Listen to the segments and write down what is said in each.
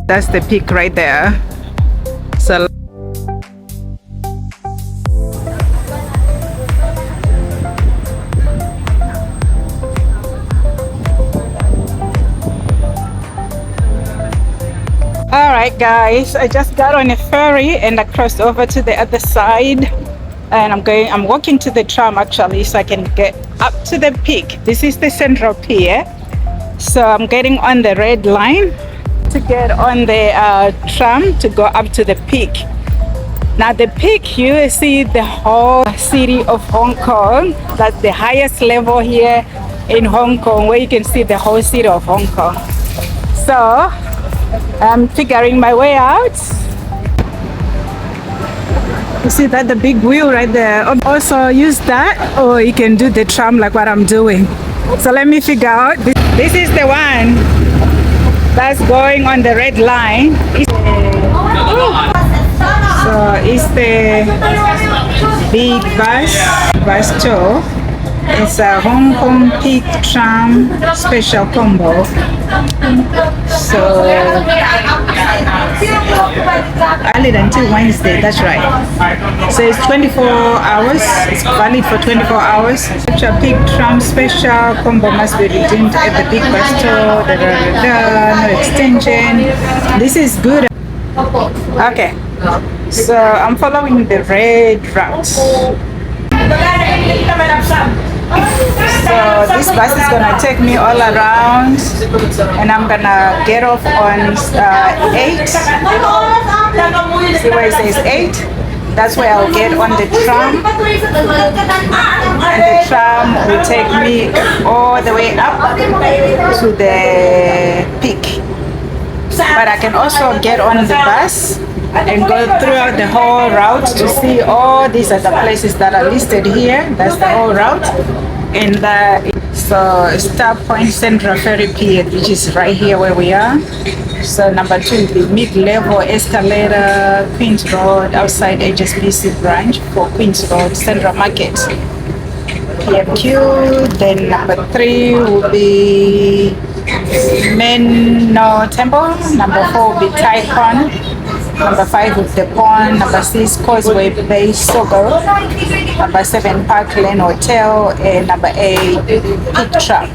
That's the peak right there. So alright guys, I just got on a ferry and I crossed over to the other side, and I'm walking to the tram actually, so I can get up to the peak. This is the Central Pier, so I'm getting on the red line to get on the tram to go up to the peak. Now the peak, you see the whole city of Hong Kong. That's the highest level here in Hong Kong, where you can see the whole city of Hong Kong. So I'm figuring my way out. You see that, the big wheel right there? Also use that, or you can do the tram like what I'm doing. So let me figure out. This is the one that's going on the red line. So it's the big bus tour. It's a Hong Kong Peak Tram special combo. So valid until Wednesday, that's right. So it's 24 hours, it's valid for 24 hours. Such a Peak Tram special combo must be redeemed at the big bus store, no extension. This is good. Okay, so I'm following the red route. So this bus is gonna take me all around, and I'm gonna get off on 8. See where it says 8? That's where I'll get on the tram, and the tram will take me all the way up to the peak. But I can also get on the bus and go throughout the whole route to see all these other places that are listed here. That's the whole route. And so Star Point Central Ferry Pier, which is right here where we are. So number 2 is the mid-level escalator, Queen's Road, outside HSBC branch for Queen's Road Central Market, PMQ. Then number 3 will be Menno Temple. Number 4 will be Taikon. Number 5 is the Pond. Number 6 Causeway Bay Sogo. Number 7 Park Lane Hotel, and number 8 Peak Tram.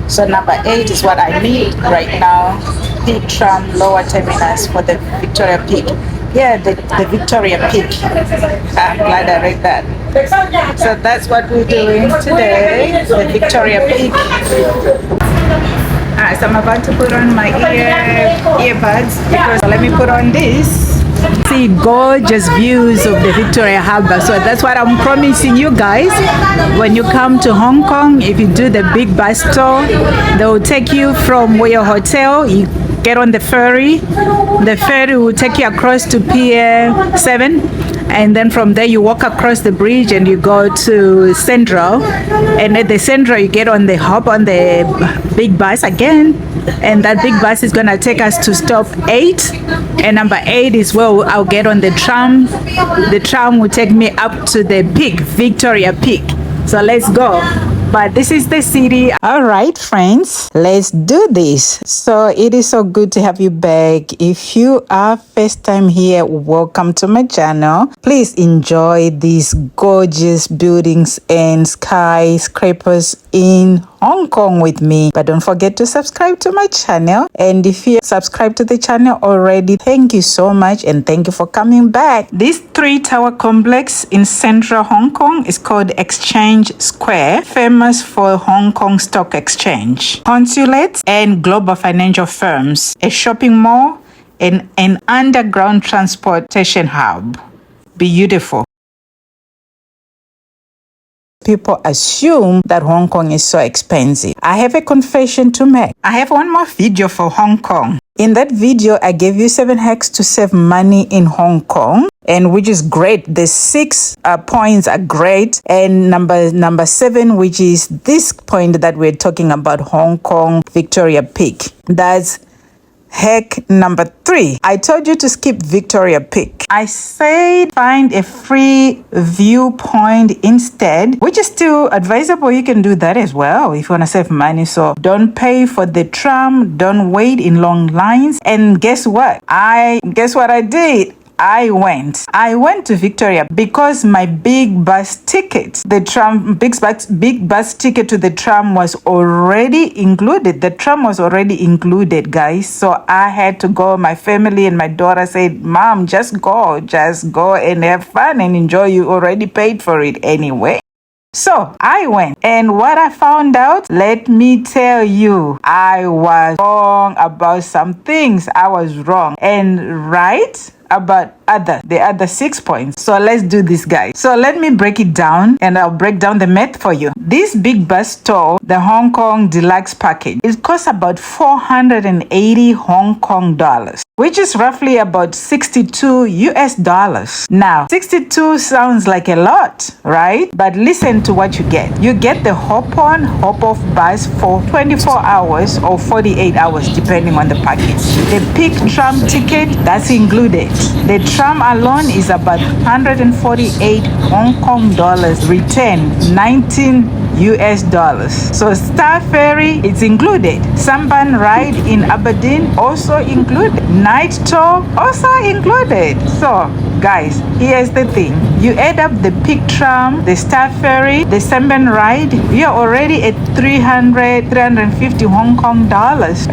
So number 8 is what I need right now. Peak Tram lower terminus for the Victoria Peak. Yeah, the Victoria Peak. I'm glad I read that. So that's what we're doing today, the Victoria Peak. So I'm about to put on my earbuds, because let me put on this. See gorgeous views of the Victoria Harbour. So that's what I'm promising you guys. When you come to Hong Kong, if you do the big bus tour, they will take you from your hotel. You get on the ferry. The ferry will take you across to Pier 7, and then from there you walk across the bridge and you go to Central, and at the Central you get on the hop on the big bus again, and that big bus is gonna take us to stop 8, and number 8 is where I'll get on the tram. The tram will take me up to the peak, Victoria Peak. So let's go. But this is the city. All right, friends, let's do this. So it is so good to have you back. If you are first time here, welcome to my channel. Please enjoy these gorgeous buildings and skyscrapers in Hong Kong with me. But don't forget to subscribe to my channel. And if you subscribe to the channel already, thank you so much, and thank you for coming back. This 3-tower complex in central Hong Kong is called Exchange Square, famous for Hong Kong Stock Exchange, consulates and global financial firms, a shopping mall, and an underground transportation hub. Beautiful. People assume that Hong Kong is so expensive. I have a confession to make. I have one more video for Hong Kong. In that video, I gave you 7 hacks to save money in Hong Kong, and which is great. The 6 points are great, and number 7, which is this point that we're talking about, Hong Kong Victoria Peak. That's Hack number 3. I told you to skip Victoria Peak. I said find a free viewpoint instead, which is still advisable. You can do that as well if you want to save money. So don't pay for the tram, don't wait in long lines. And guess what? I did? I went to Victoria because my big bus ticket, big bus ticket to the tram was already included. The tram was already included, guys. So I had to go. My family and my daughter said, Mom, just go and have fun and enjoy. You already paid for it anyway. So I went, and what I found out, let me tell you, I was wrong about some things. I was wrong and right about the other 6 points. So let's do this, guys. So let me break it down, and I'll break down the math for you. This big bus tour, the Hong Kong deluxe package, it costs about 480 Hong Kong dollars, which is roughly about 62 US dollars. Now, 62 sounds like a lot, right? But listen to what you get. You get the hop-on, hop-off bus for 24 hours or 48 hours, depending on the package. The Peak Tram ticket, that's included. The tram alone is about 148 Hong Kong dollars, return 19 US dollars. So Star Ferry, it's included. Sampan ride in Aberdeen, also included. Night tour, also included. So guys, here's the thing. You add up the Peak Tram, the Star Ferry, the Sampan ride, you're already at 350 Hong Kong dollars.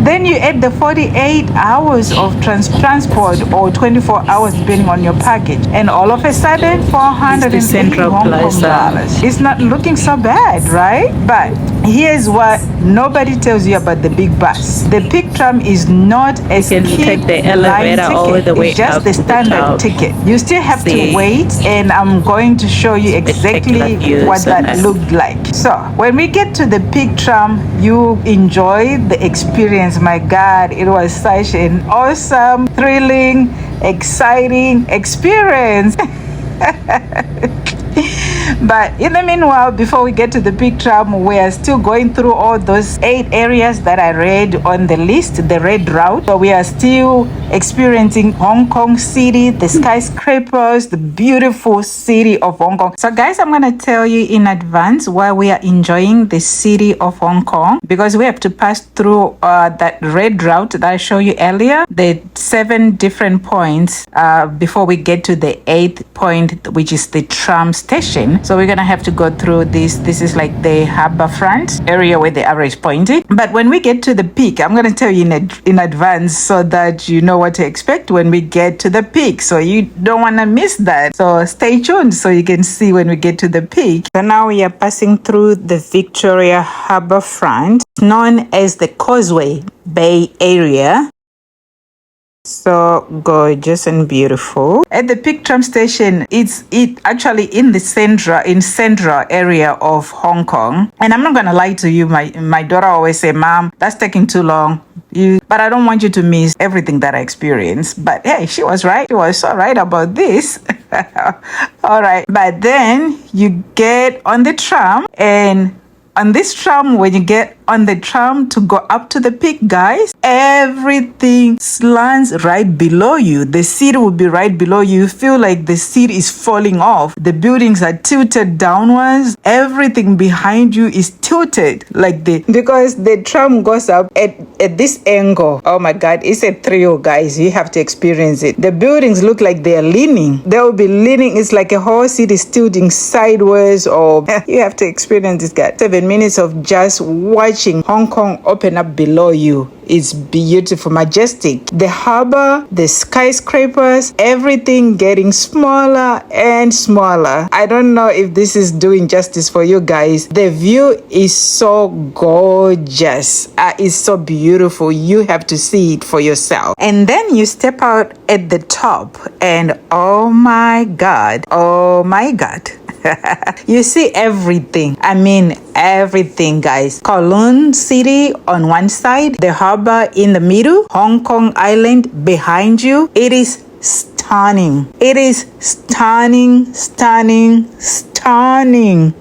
Then you add the 48 hours of transport or 24 hours depending on your package, and all of a sudden 480 Hong Kong dollars. It's not looking so bad, right? But here's what nobody tells you about the big bus. The Peak Tram is not a take the elevator all the way it's just up the to the standard top. ticket. You still have to wait, and I'm going to show you exactly what that looked like. So when we get to the Peak Tram, you enjoy the experience. My God, it was such an awesome, thrilling, exciting experience. But in the meanwhile, before we get to the Peak Tram, we are still going through all those 8 areas that I read on the list, the red route. So we are still experiencing Hong Kong City, the skyscrapers, the beautiful city of Hong Kong. So guys, I'm going to tell you in advance why we are enjoying the city of Hong Kong, because we have to pass through that red route that I showed you earlier, the 7 different points before we get to the 8th point, which is the tram station. So we're gonna have to go through this. This is like the harbor front area where the arrow is pointing. But when we get to the peak, I'm gonna tell you in advance so that you know what to expect when we get to the peak. So you don't wanna miss that. So stay tuned so you can see when we get to the peak. So now we are passing through the Victoria Harbour front, known as the Causeway Bay area. So gorgeous and beautiful. At the Peak Tram station, it's actually in the central area of Hong Kong. And I'm not gonna lie to you, my daughter always say, Mom, that's taking too long. But I don't want you to miss everything that I experienced. But hey, she was right. She was so right about this. All right. But then you get on the tram, and on this tram, when you get on the tram to go up to the peak, guys, everything slants right below you. The city will be right below you. You feel like the city is falling off. The buildings are tilted downwards. Everything behind you is tilted because the tram goes up at this angle. Oh my God, it's a thrill, guys. You have to experience it. The buildings look like they're leaning. They will be leaning. It's like a whole city is tilting sideways, or you have to experience this, guys. 7 minutes of just watching Hong Kong open up below you. It's beautiful, majestic. The harbor, the skyscrapers, everything getting smaller and smaller. I don't know if this is doing justice for you guys. The view is so gorgeous. It's so beautiful. You have to see it for yourself. And then you step out at the top, and oh my God. You see everything. I mean everything, guys. Kowloon City on one side, the harbor in the middle, Hong Kong Island behind you. It is stunning. It is stunning. stunning.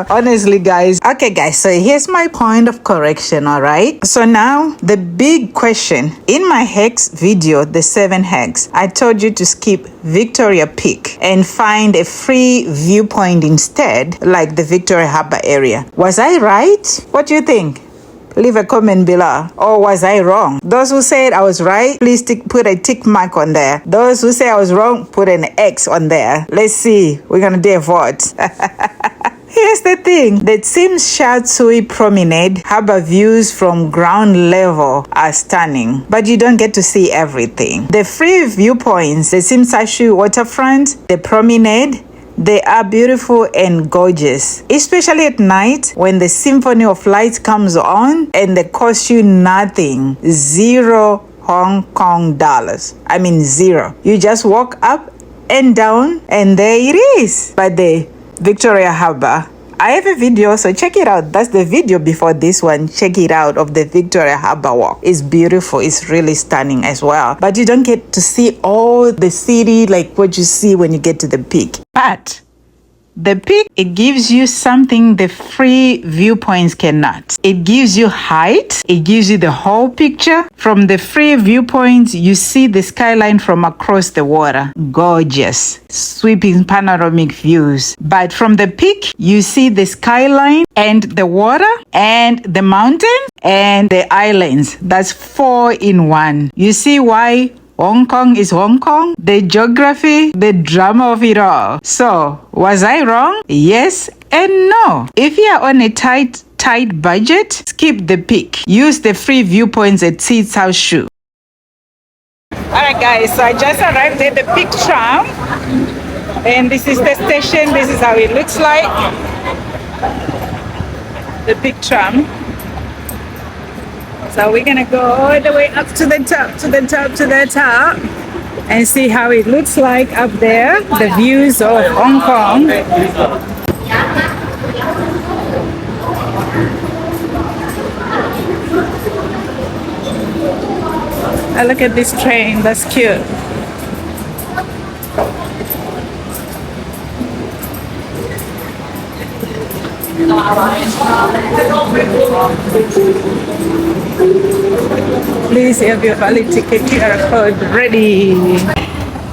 Honestly, guys. Okay, guys, so here's my point of correction, all right? So now the big question. In my hex video, the 7 hex, I told you to skip Victoria Peak and find a free viewpoint instead, like the Victoria Harbour area. Was I right? What do you think? Leave a comment below. Or was I wrong? Those who said I was right, please put a tick mark on there. Those who say I was wrong, put an X on there. Let's see. We're gonna do a vote. Here's the thing. The Tsim Sha Tsui Promenade Harbour views from ground level are stunning, but you don't get to see everything. The free viewpoints, the Tsim Sha Tsui waterfront, the promenade, they are beautiful and gorgeous, especially at night when the symphony of lights comes on and they cost you nothing. 0 Hong Kong dollars. I mean 0. You just walk up and down and there it is. But the Victoria Harbour, I have a video, so check it out. That's the video before this one. Check it out of the Victoria Harbour walk. It's beautiful. It's really stunning as well. But you don't get to see all the city like what you see when you get to the peak. But the peak, it gives you something the free viewpoints cannot. It gives you height. It gives you the whole picture. From the free viewpoints, you see the skyline from across the water. Gorgeous. Sweeping panoramic views. But from the peak, you see the skyline and the water and the mountain and the islands. That's 4 in 1. You see why Hong Kong is Hong Kong? The geography, the drama of it all. So, was I wrong? Yes and no. If you are on a tight budget, skip the peak. Use the free viewpoints at Tsim Sha Tsui. Alright guys, so I just arrived at the Peak Tram. And this is the station. This is how it looks like. The Peak Tram. So we're gonna go all the way up to the top, and see how it looks like up there, the views of Hong Kong. Oh, look at this train, that's cute. Please have your valid ticket QR code ready.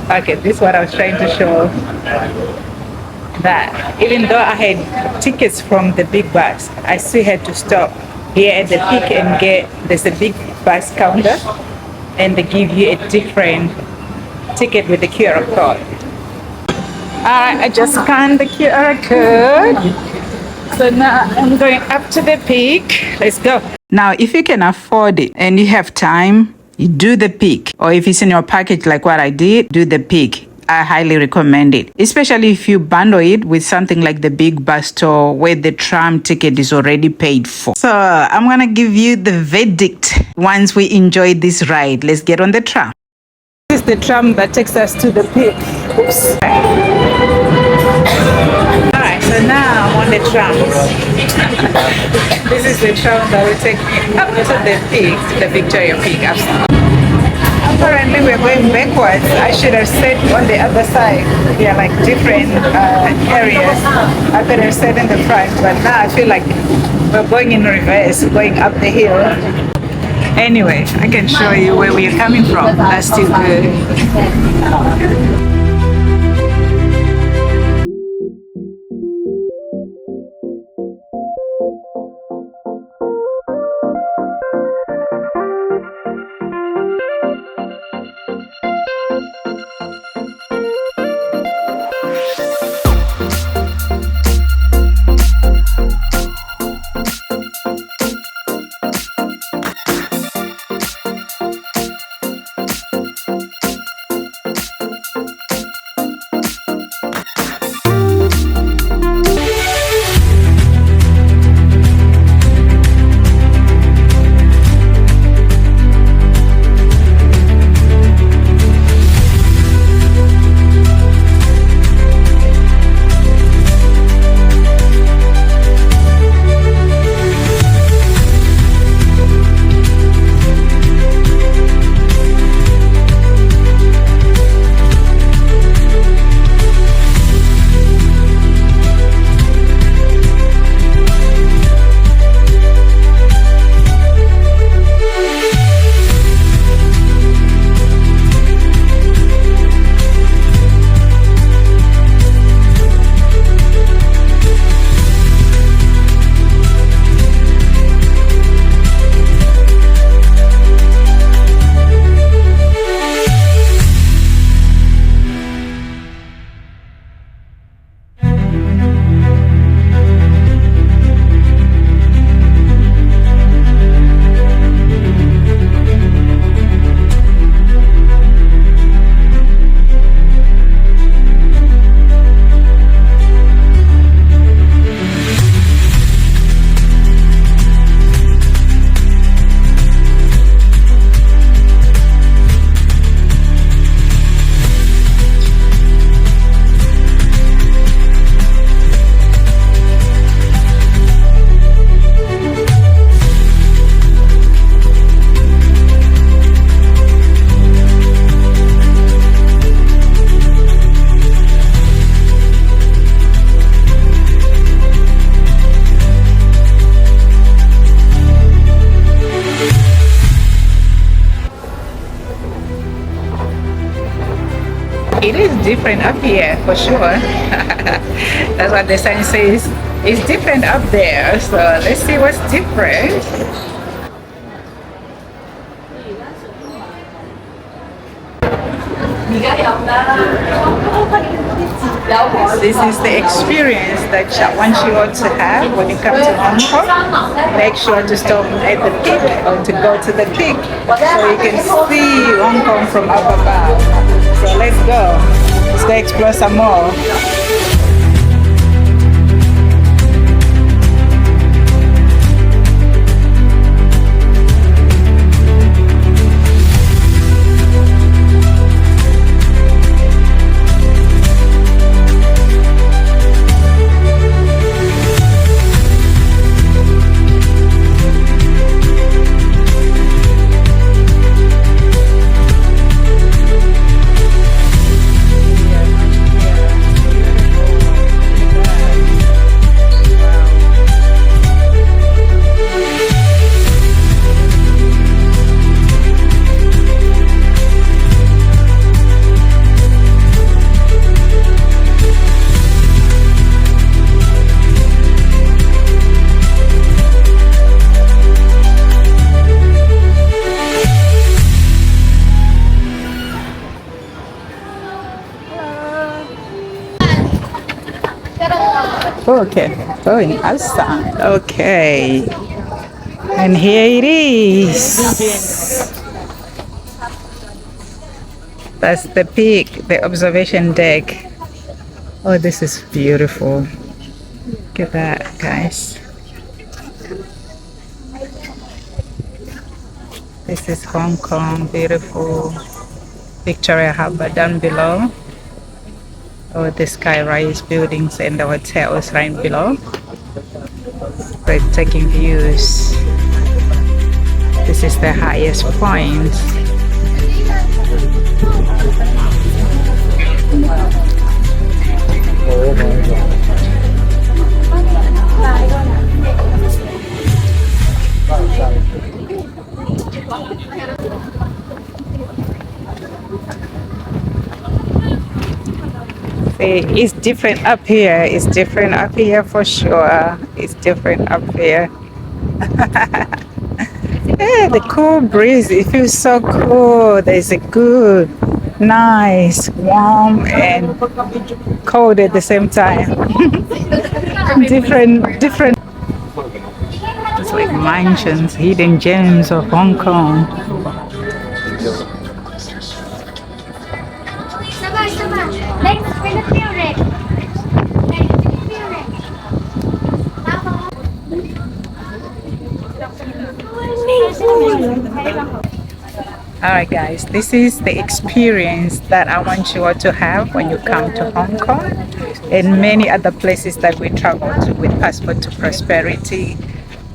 Okay, this is what I was trying to show. That even though I had tickets from the big bus, I still had to stop here at the peak and there's a big bus counter and they give you a different ticket with the QR code. Alright, I just scanned the QR code. So now I'm going up to the peak. Let's go. Now, if you can afford it and you have time, you do the peak. Or if it's in your package like what I did, do the peak. I highly recommend it, especially if you bundle it with something like the big bus tour where the tram ticket is already paid for. So I'm going to give you the verdict once we enjoy this ride. Let's get on the tram. This is the tram that takes us to the peak. Oops. Alright, so now I'm on the tram. This is the tram that will take me up to the peak, the Victoria Peak. Apparently we're going backwards. I should have sat on the other side. They are like different areas. I could have sat in the front, but now I feel like we're going in reverse, going up the hill. Anyway, I can show you where we are coming from. That's still good. different up here for sure. That's what the sign says. It's different up there. So let's see what's different. This is the experience that I want you all to have when you come to Hong Kong. Make sure to stop at the peak or to go to the peak so you can see Hong Kong from up above. So let's go. Let's go explore some more. Okay. Oh, in Assam. Okay. And here it is. That's the peak, the observation deck. Oh, this is beautiful. Look at that, guys. This is Hong Kong, beautiful. Victoria Harbour down below. Oh, the skyrise buildings and the hotels right below. Breathtaking views. This is the highest point. It's different up here. It's different up here for sure. It's different up here. Yeah, the cool breeze. It feels so cool. There's a good, nice, warm, and cold at the same time. different. It's like mansions, hidden gems of Hong Kong. Alright guys, this is the experience that I want you all to have when you come to Hong Kong and many other places that we travel to with Passport to Prosperity,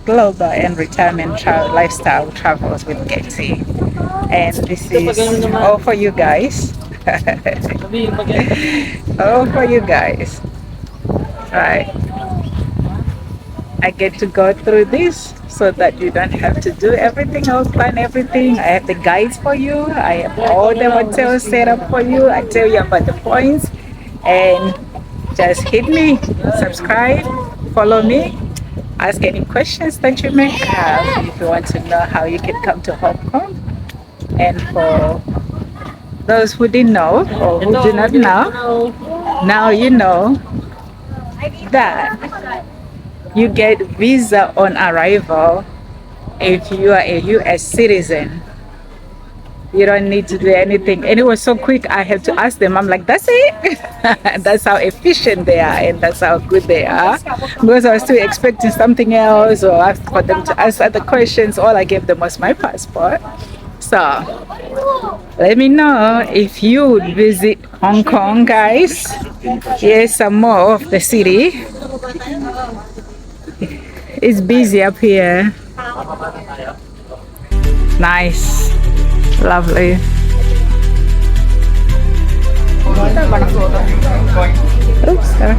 global and retirement lifestyle travels with Getty. And this is all for you guys. All for you guys. Right. I get to go through this so that you don't have to do everything or plan everything. I have the guides for you. I have all the hotels set up for you. I tell you about the points. And just hit me, subscribe, follow me, ask any questions that you may have if you want to know how you can come to Hong Kong. And for those who didn't know or who do not know, now you know that you get visa on arrival if you are a US citizen. You don't need to do anything. And it was so quick, I had to ask them. I'm like, that's it? That's how efficient they are and that's how good they are. Because I was still expecting something else or ask for them to ask other questions. All I gave them was my passport. So let me know if you would visit Hong Kong, guys. Here's some more of the city. It's busy up here. Nice. Lovely. Oops, sorry.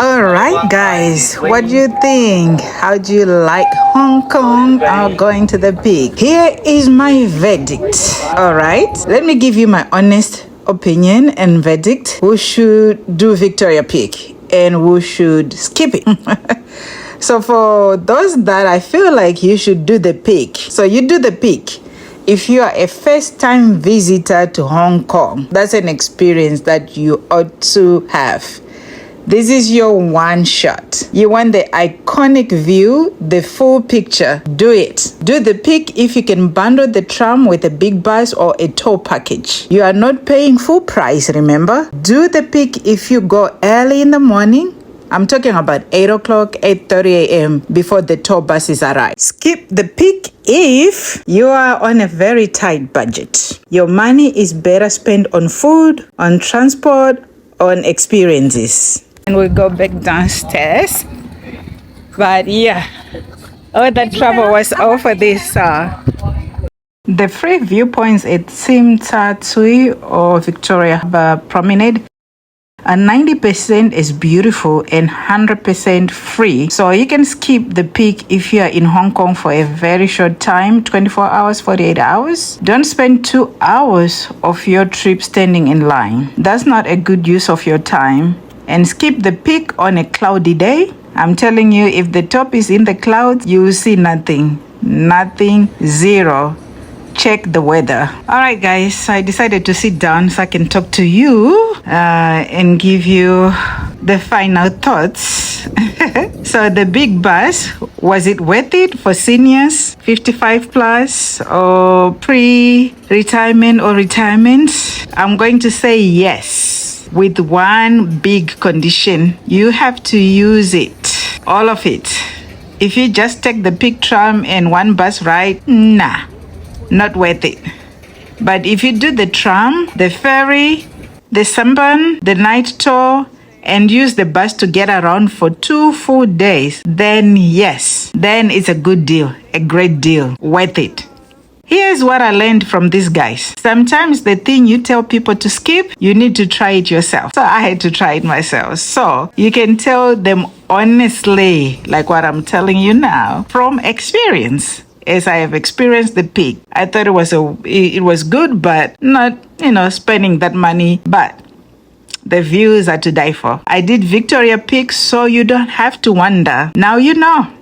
All right Guys, what do you think? How do you like Hong Kong or going to the Peak? Here is my verdict. All right, let me give you my honest opinion and verdict. Who should do Victoria Peak and who should skip it? So for those that I feel like you should do the Peak. So you do the Peak. If you are a first-time visitor to Hong Kong, that's an experience that you ought to have. This is your one shot. You want the iconic view, the full picture. Do it. Do the Peak if you can bundle the tram with a big bus or a tour package. You are not paying full price, remember? Do the Peak if you go early in the morning. I'm talking about 8 o'clock, 8:30 a.m. before the tour buses arrive. Skip the Peak if you are on a very tight budget. Your money is better spent on food, on transport, on experiences. And we'll go back downstairs. But yeah, all that trouble was all for this. The free viewpoints at Tsim Ta Tsui or Victoria Harbour Promenade. 90% is beautiful and 100% free. So you can skip the Peak if you are in Hong Kong for a very short time, 24 hours, 48 hours. Don't spend 2 hours of your trip standing in line. That's not a good use of your time. And skip the Peak on a cloudy day. I'm telling you, if the top is in the clouds, you will see nothing. Nothing, zero. Check the weather. All right, guys, I decided to sit down so I can talk to you and give you the final thoughts. So the big bus, was it worth it for seniors, 55 plus, or pre-retirement or retirement? I'm going to say yes, with one big condition. You have to use it, all of it. If you just take the Peak Tram and one bus ride, nah. Not worth it. But if you do the tram, the ferry, the sunburn, the night tour, and use the bus to get around for 2 full days, then yes, then it's a good deal, a great deal, worth it. Here's what I learned from these guys. Sometimes the thing you tell people to skip, you need to try it yourself. So I had to try it myself. So you can tell them honestly, like what I'm telling you now, from experience. As I have experienced the Peak, I thought it was good, but not, spending that money. But the views are to die for. I did Victoria Peak, so you don't have to wonder. Now you know.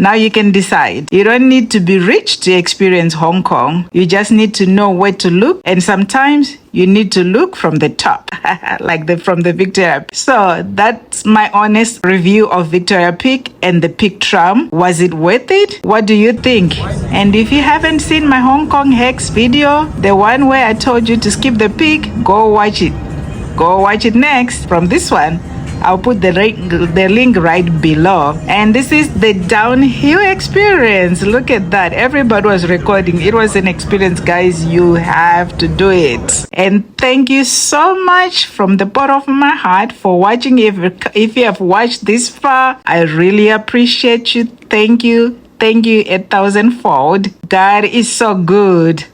Now you can decide. You don't need to be rich to experience Hong Kong. You just need to know where to look. And sometimes you need to look from the top, from the Victoria Peak. So that's my honest review of Victoria Peak and the Peak Tram. Was it worth it? What do you think? And if you haven't seen my Hong Kong Hex video, the one where I told you to skip the Peak, go watch it. Go watch it next from this one. I'll put the link right below. And this is the downhill experience. Look at that. Everybody was recording. It was an experience, guys. You have to do it. And thank you so much from the bottom of my heart for watching. If you have watched this far, I really appreciate you. Thank you. Thank you 1,000-fold. God is so good.